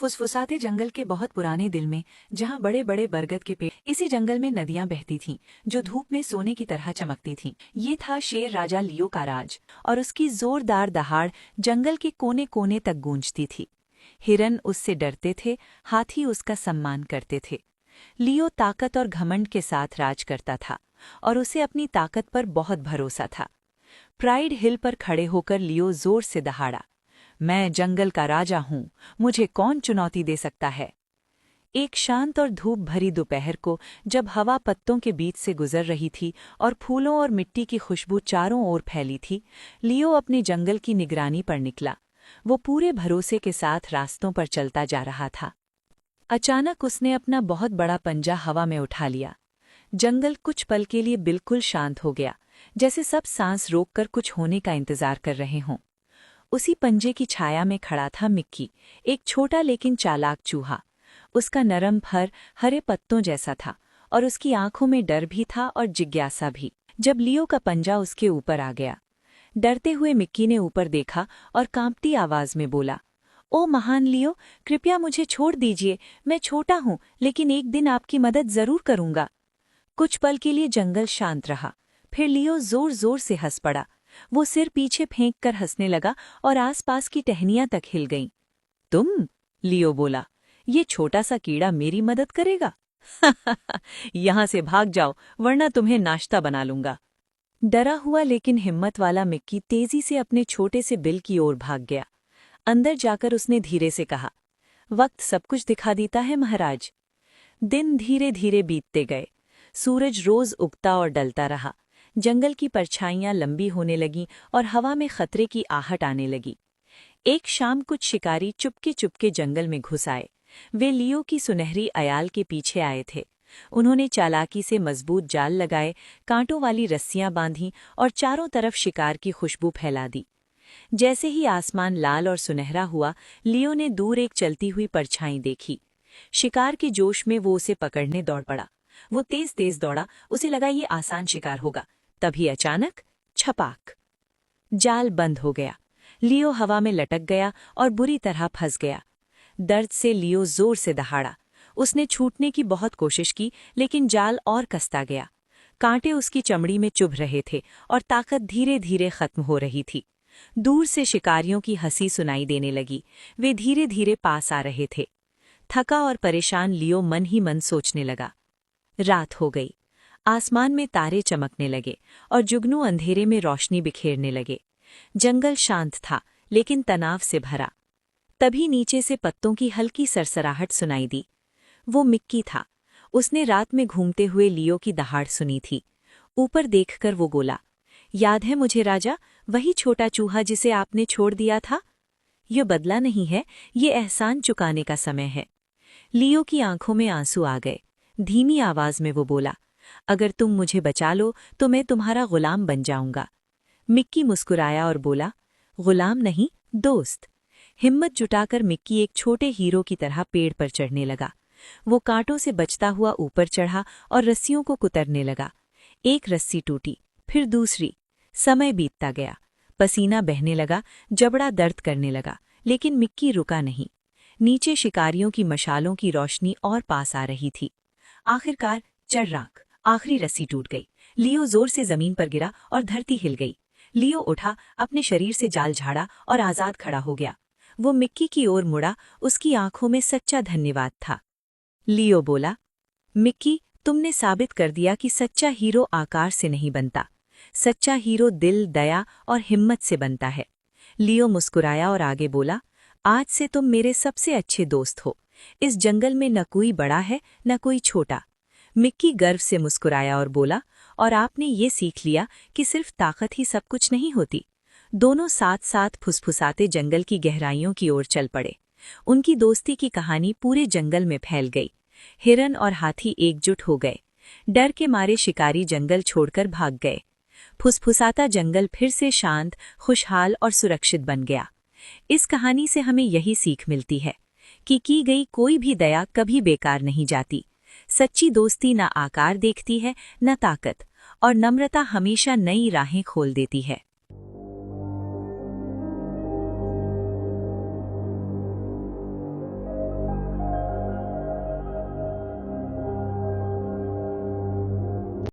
फुसफुसाते जंगल के बहुत पुराने दिल में, जहाँ बड़े बड़े बरगद के पेड़, इसी जंगल में नदियाँ बहती थीं, जो धूप में सोने की तरह चमकती थीं। ये था शेर राजा लियो का राज, और उसकी जोरदार दहाड़ जंगल के कोने कोने तक गूंजती थी। हिरन उससे डरते थे, हाथी उसका सम्मान करते थे। लियो ताकत और घमंड के साथ राज करता था, और उसे अपनी ताकत पर बहुत भरोसा था। प्राइड हिल पर खड़े होकर लियो जोर से दहाड़ा, मैं जंगल का राजा हूँ, मुझे कौन चुनौती दे सकता है। एक शांत और धूप भरी दोपहर को, जब हवा पत्तों के बीच से गुजर रही थी और फूलों और मिट्टी की खुशबू चारों ओर फैली थी, लियो अपने जंगल की निगरानी पर निकला। वो पूरे भरोसे के साथ रास्तों पर चलता जा रहा था। अचानक उसने अपना बहुत बड़ा पंजा हवा में उठा लिया। जंगल कुछ पल के लिए बिल्कुल शांत हो गया, जैसे सब सांस रोककर कुछ होने का इंतजार कर रहे हों। उसी पंजे की छाया में खड़ा था मिक्की, एक छोटा लेकिन चालाक चूहा। उसका नरम फर हरे पत्तों जैसा था, और उसकी आंखों में डर भी था और जिज्ञासा भी। जब लियो का पंजा उसके ऊपर आ गया, डरते हुए मिक्की ने ऊपर देखा और कांपती आवाज में बोला, ओ महान लियो, कृपया मुझे छोड़ दीजिए। मैं छोटा हूँ, लेकिन एक दिन आपकी मदद जरूर करूंगा। कुछ पल के लिए जंगल शांत रहा, फिर लियो जोर जोर से हंस पड़ा। वो सिर पीछे फेंक कर हंसने लगा और आसपास की टहनियां तक हिल गईं। तुम? लियो बोला, ये छोटा सा कीड़ा मेरी मदद करेगा? यहां से भाग जाओ, वरना तुम्हें नाश्ता बना लूंगा। डरा हुआ लेकिन हिम्मत वाला मिक्की तेजी से अपने छोटे से बिल की ओर भाग गया। अंदर जाकर उसने धीरे से कहा, वक्त सब कुछ दिखा देता है महाराज। दिन धीरे धीरे बीतते गए। सूरज रोज उगता और डलता रहा। जंगल की परछाइयां लंबी होने लगीं और हवा में खतरे की आहट आने लगी। एक शाम कुछ शिकारी चुपके चुपके जंगल में घुस आए। वे लियो की सुनहरी अयाल के पीछे आए थे। उन्होंने चालाकी से मजबूत जाल लगाए, कांटों वाली रस्सियां बांधी और चारों तरफ शिकार की खुशबू फैला दी। जैसे ही आसमान लाल और सुनहरा हुआ, लियो ने दूर एक चलती हुई परछाई देखी। शिकार के जोश में वो उसे पकड़ने दौड़ पड़ा। वो तेज तेज दौड़ा, उसे लगा ये आसान शिकार होगा। तभी अचानक छपाक, जाल बंद हो गया। लियो हवा में लटक गया और बुरी तरह फंस गया। दर्द से लियो जोर से दहाड़ा। उसने छूटने की बहुत कोशिश की, लेकिन जाल और कसता गया। कांटे उसकी चमड़ी में चुभ रहे थे और ताकत धीरे धीरे खत्म हो रही थी। दूर से शिकारियों की हंसी सुनाई देने लगी। वे धीरे धीरे पास आ रहे थे। थका और परेशान लियो मन ही मन सोचने लगा। रात हो गई। आसमान में तारे चमकने लगे और जुगनू अंधेरे में रोशनी बिखेरने लगे। जंगल शांत था, लेकिन तनाव से भरा। तभी नीचे से पत्तों की हल्की सरसराहट सुनाई दी। वो मिक्की था। उसने रात में घूमते हुए लियो की दहाड़ सुनी थी। ऊपर देखकर वो बोला, याद है मुझे राजा, वही छोटा चूहा जिसे आपने छोड़ दिया था? ये बदला नहीं है, ये एहसान चुकाने का समय है। लियो की आंखों में आंसू आ गए। धीमी आवाज में वो बोला, अगर तुम मुझे बचा लो तो मैं तुम्हारा गुलाम बन जाऊंगा। मिक्की मुस्कुराया और बोला, गुलाम नहीं, दोस्त। हिम्मत जुटाकर मिक्की एक छोटे हीरो की तरह पेड़ पर चढ़ने लगा। वो कांटों से बचता हुआ ऊपर चढ़ा और रस्सियों को कुतरने लगा। एक रस्सी टूटी, फिर दूसरी। समय बीतता गया। पसीना बहने लगा, जबड़ा दर्द करने लगा, लेकिन मिक्की रुका नहीं। नीचे शिकारियों की मशालों की रोशनी और पास आ रही थी। आखिरकार चर्राक, आखिरी रस्सी टूट गई। लियो जोर से जमीन पर गिरा और धरती हिल गई। लियो उठा, अपने शरीर से जाल झाड़ा और आजाद खड़ा हो गया। वो मिक्की की ओर मुड़ा, उसकी आंखों में सच्चा धन्यवाद था। लियो बोला, मिक्की, तुमने साबित कर दिया कि सच्चा हीरो आकार से नहीं बनता। सच्चा हीरो दिल, दया और हिम्मत से बनता है। लियो मुस्कुराया और आगे बोला, आज से तुम मेरे सबसे अच्छे दोस्त हो। इस जंगल में न कोई बड़ा है, न कोई छोटा। मिक्की गर्व से मुस्कुराया और बोला, और आपने ये सीख लिया कि सिर्फ ताकत ही सब कुछ नहीं होती। दोनों साथ साथ फुसफुसाते जंगल की गहराइयों की ओर चल पड़े। उनकी दोस्ती की कहानी पूरे जंगल में फैल गई। हिरन और हाथी एकजुट हो गए। डर के मारे शिकारी जंगल छोड़कर भाग गए। फुसफुसाता जंगल फिर से शांत, खुशहाल और सुरक्षित बन गया। इस कहानी से हमें यही सीख मिलती है कि की गई कोई भी दया कभी बेकार नहीं जाती। सच्ची दोस्ती न आकार देखती है, न ताकत, और नम्रता हमेशा नई राहें खोल देती है।